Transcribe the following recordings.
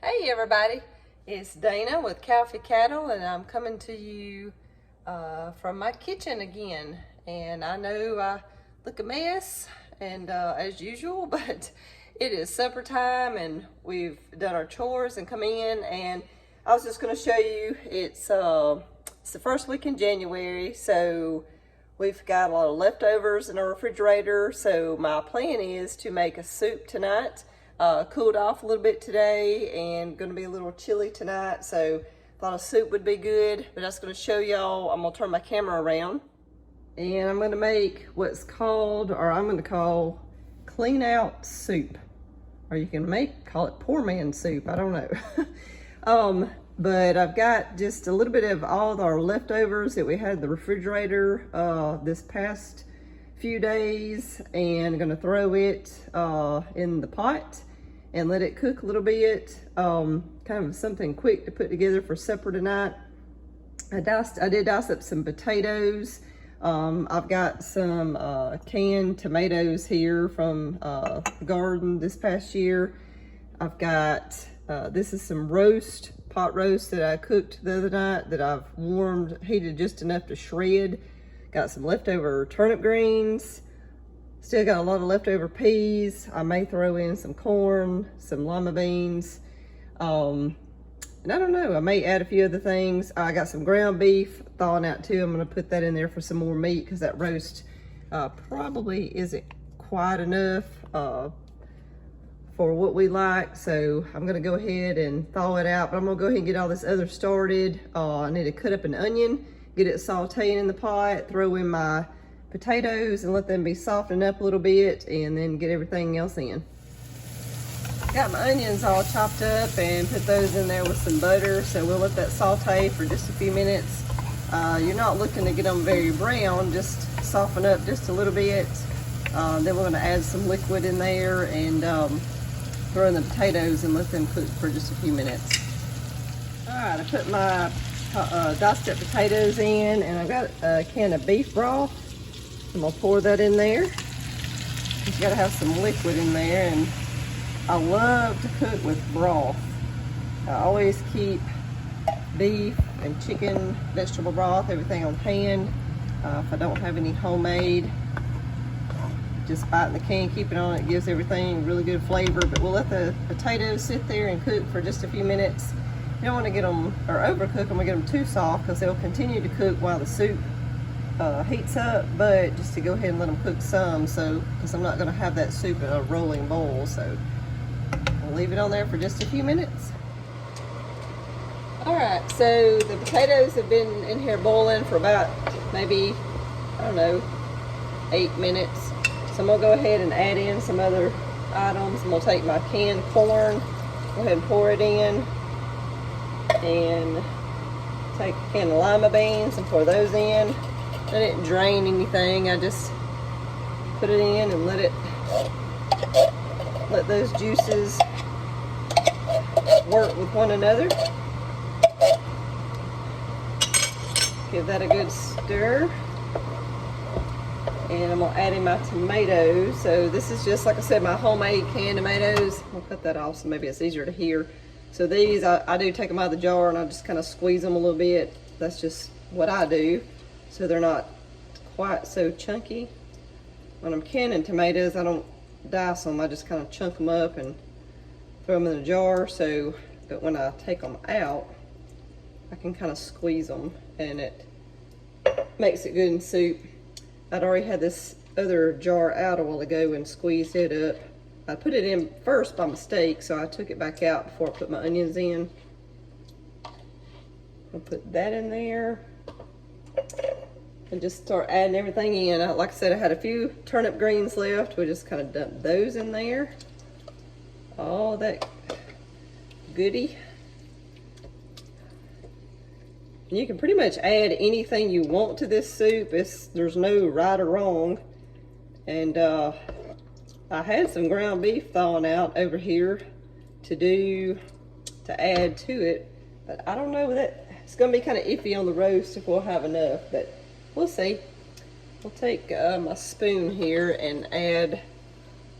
Hey everybody, it's Dana with Calfee Cattle, and I'm coming to you from my kitchen again. And I know I look a mess, and as usual, but it is supper time, and we've done our chores and come in. And I was just going to show you it's the first week in January, so we've got a lot of leftovers in our refrigerator. So my plan is to make a soup tonight. Cooled off a little bit today and going to be a little chilly tonight, so thought a soup would be good. But I was going to show y'all. I'm going to turn my camera around and I'm going to make what's called, or I'm going to call, clean out soup, or you can call it poor man soup. I don't know. But I've got just a little bit of all our leftovers that we had in the refrigerator this past few days, and I'm going to throw it in the pot and let it cook a little bit. Kind of something quick to put together for supper tonight. I did dice up some potatoes. I've got some canned tomatoes here from the garden this past year. I've got, this is some pot roast that I cooked the other night that I've heated just enough to shred. Got some leftover turnip greens. Still got a lot of leftover peas. I may throw in some corn, some lima beans. And I don't know, I may add a few other things. I got some ground beef thawing out too. I'm gonna put that in there for some more meat because that roast probably isn't quite enough for what we like. So I'm gonna go ahead and thaw it out, but I'm gonna go ahead and get all this other started. I need to cut up an onion, get it sauteing in the pot, throw in my potatoes and let them be softened up a little bit, and then get everything else in. Got my onions all chopped up and put those in there with some butter, so we'll let that saute for just a few minutes. You're not looking to get them very brown, just soften up just a little bit. Then we're going to add some liquid in there and throw in the potatoes and let them cook for just a few minutes. All right, I put my diced up potatoes in, and I've got a can of beef broth. I'm gonna pour that in there. You gotta have some liquid in there, and I love to cook with broth. I always keep beef and chicken, vegetable broth, everything on hand. If I don't have any homemade, just buy it in the can, keep it on. It gives everything really good flavor. But we'll let the potatoes sit there and cook for just a few minutes. You don't want to get them, or overcook them, or get them too soft, because they'll continue to cook while the soup heats up. But just to go ahead and let them cook some, because I'm not going to have that soup in a rolling boil, so we'll leave it on there for just a few minutes. Alright, so the potatoes have been in here boiling for about maybe, I don't know, 8 minutes. So I'm going to go ahead and add in some other items. I'm going to take my canned corn, go ahead and pour it in, and take a can of lima beans and pour those in. I didn't drain anything, I just put it in and let those juices work with one another. Give that a good stir. And I'm gonna add in my tomatoes. So this is just, like I said, my homemade canned tomatoes. I'll cut that off so maybe it's easier to hear. So these, I do take them out of the jar and I just kind of squeeze them a little bit. That's just what I do, so they're not quite so chunky. When I'm canning tomatoes, I don't dice them. I just kind of chunk them up and throw them in the jar. So, but when I take them out, I can kind of squeeze them, and it makes it good in soup. I'd already had this other jar out a while ago and squeezed it up. I put it in first by mistake, so I took it back out before I put my onions in. I'll put that in there and just start adding everything in. Like I said, I had a few turnip greens left. We just kind of dump those in there. All that goody. And you can pretty much add anything you want to this soup. There's no right or wrong. And I had some ground beef thawing out over here to add to it, but I don't know, that it's gonna be kind of iffy on the roast if we'll have enough, but we'll see. I'll take my spoon here and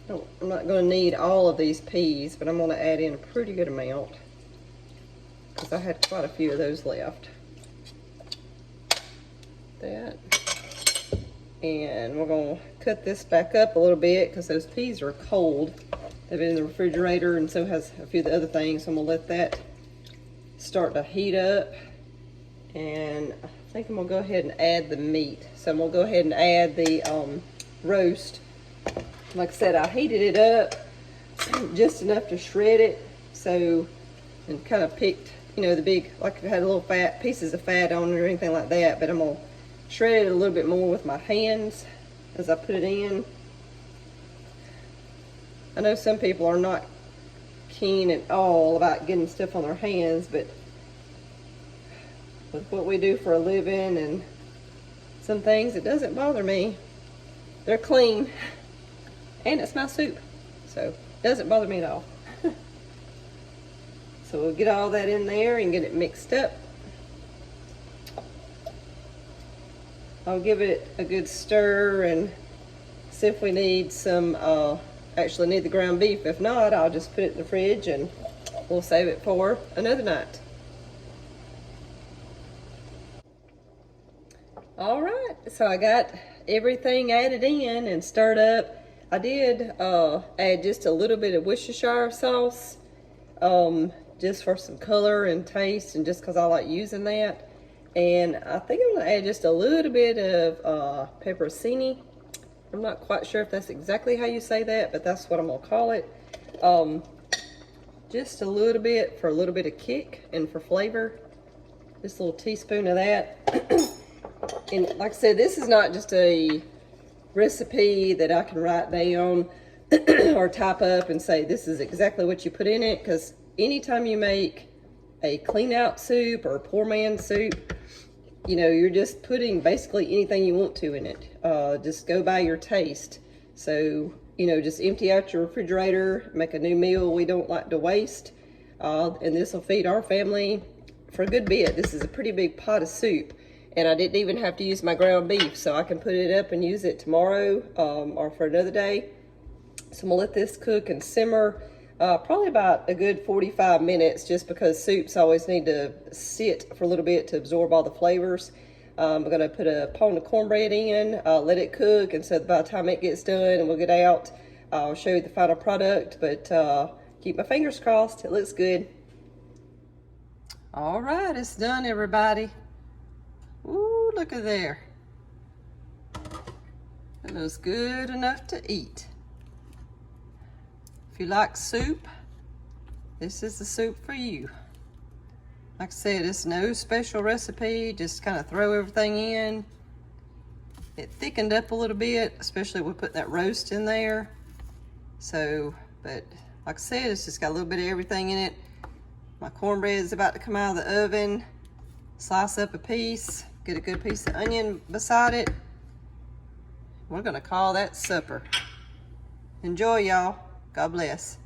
I'm not gonna need all of these peas, but I'm gonna add in a pretty good amount. because I had quite a few of those left. That. And we're gonna cut this back up a little bit because those peas are cold. They've been in the refrigerator, and so has a few of the other things. So I'm gonna let that start to heat up. And I think I'm gonna go ahead and add the meat. So I'm gonna go ahead and add the roast. Like I said, I heated it up just enough to shred it. So, and kind of picked, you know, the big, like if it had a little fat, pieces of fat on it or anything like that. But I'm gonna shred it a little bit more with my hands as I put it in. I know some people are not keen at all about getting stuff on their hands, but with what we do for a living and some things, it doesn't bother me. They're clean, and it's my soup, so it doesn't bother me at all. So we'll get all that in there and get it mixed up. I'll give it a good stir and see if we need some, actually need the ground beef. If not, I'll just put it in the fridge and we'll save it for another night. All right, so I got everything added in and stirred up. I did add just a little bit of Worcestershire sauce, just for some color and taste, and just because I like using that. And I think I'm gonna add just a little bit of pepperoncini. I'm not quite sure if that's exactly how you say that, but that's what I'm gonna call it. Just a little bit for a little bit of kick and for flavor. Just a little teaspoon of that. And like I said, this is not just a recipe that I can write down or type up and say this is exactly what you put in it, because anytime you make a clean out soup or a poor man's soup, you know, you're just putting basically anything you want to in it. Just go by your taste. So, you know, just empty out your refrigerator, make a new meal we don't like to waste. And this will feed our family for a good bit. This is a pretty big pot of soup. And I didn't even have to use my ground beef, so I can put it up and use it tomorrow or for another day. So I'm gonna let this cook and simmer probably about a good 45 minutes, just because soups always need to sit for a little bit to absorb all the flavors. I'm gonna put a pound of cornbread in, let it cook, and so by the time it gets done and we'll get out, I'll show you the final product, but keep my fingers crossed, it looks good. All right, it's done, everybody. Ooh, look at there. It looks good enough to eat. If you like soup, this is the soup for you. Like I said, it's no special recipe, just kind of throw everything in. It thickened up a little bit, especially with putting that roast in there. So, but like I said, it's just got a little bit of everything in it. My cornbread is about to come out of the oven. Slice up a piece, get a good piece of onion beside it. We're gonna call that supper. Enjoy, y'all. God bless.